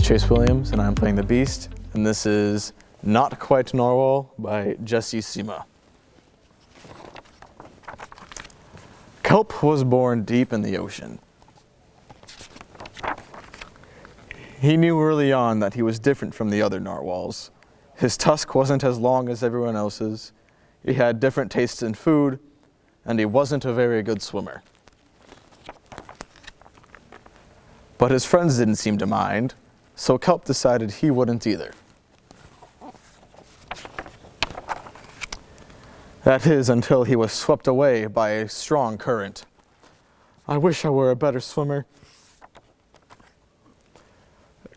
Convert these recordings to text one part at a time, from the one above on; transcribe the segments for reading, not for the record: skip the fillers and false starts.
Chase Williams, and I'm playing the Beast, and this is Not Quite Narwal by Jesse Sima. Kelp was born deep in the ocean. He knew early on that he was different from the other narwhals. His tusk wasn't as long as everyone else's, he had different tastes in food, and he wasn't a very good swimmer. But his friends didn't seem to mind, so Kelp decided he wouldn't either. That is, until he was swept away by a strong current. I wish I were a better swimmer.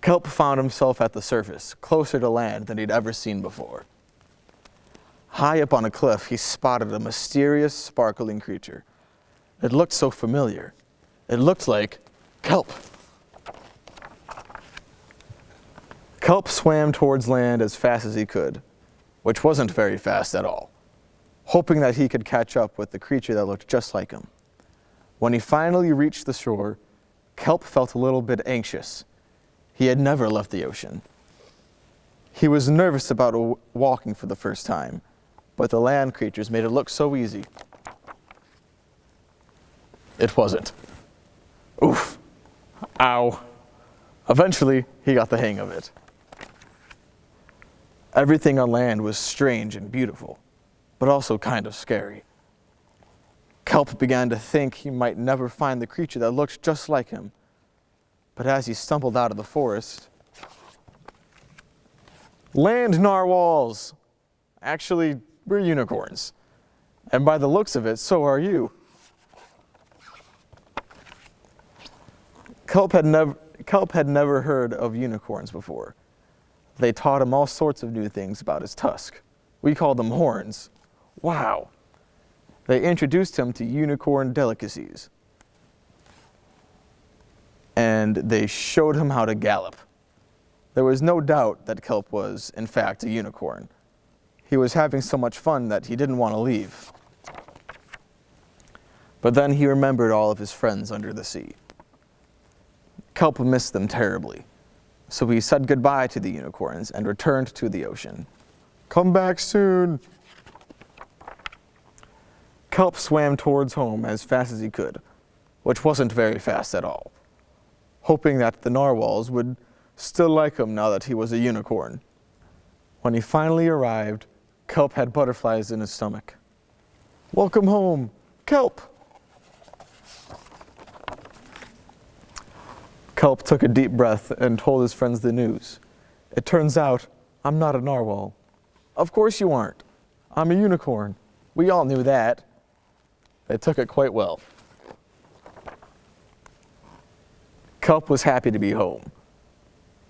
Kelp found himself at the surface, closer to land than he'd ever seen before. High up on a cliff, he spotted a mysterious, sparkling creature. It looked so familiar. It looked like Kelp. Kelp swam towards land as fast as he could, which wasn't very fast at all, hoping that he could catch up with the creature that looked just like him. When he finally reached the shore, Kelp felt a little bit anxious. He had never left the ocean. He was nervous about walking for the first time, but the land creatures made it look so easy. It wasn't. Oof. Ow. Eventually, he got the hang of it. Everything on land was strange and beautiful, but also kind of scary. Kelp began to think he might never find the creature that looked just like him. But as he stumbled out of the forest, land narwhals! Actually, we're unicorns. And by the looks of it, so are you. Kelp had never heard of unicorns before. They taught him all sorts of new things about his tusk. We called them horns. Wow. They introduced him to unicorn delicacies. And they showed him how to gallop. There was no doubt that Kelp was, in fact, a unicorn. He was having so much fun that he didn't want to leave. But then he remembered all of his friends under the sea. Kelp missed them terribly, so he said goodbye to the unicorns and returned to the ocean. Come back soon! Kelp swam towards home as fast as he could, which wasn't very fast at all, hoping that the narwhals would still like him now that he was a unicorn. When he finally arrived, Kelp had butterflies in his stomach. Welcome home, Kelp! Kelp took a deep breath and told his friends the news. It turns out, I'm not a narwhal. Of course you aren't. I'm a unicorn. We all knew that. They took it quite well. Kelp was happy to be home.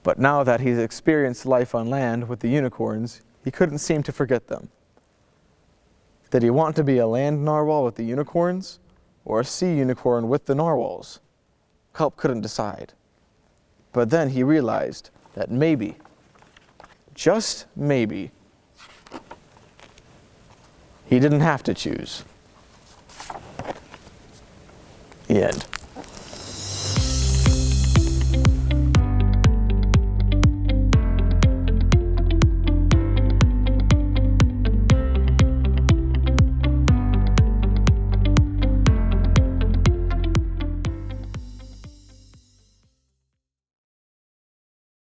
But now that he's experienced life on land with the unicorns, he couldn't seem to forget them. Did he want to be a land narwhal with the unicorns, or a sea unicorn with the narwhals? Kelp couldn't decide. But then he realized that maybe, just maybe, he didn't have to choose. The end.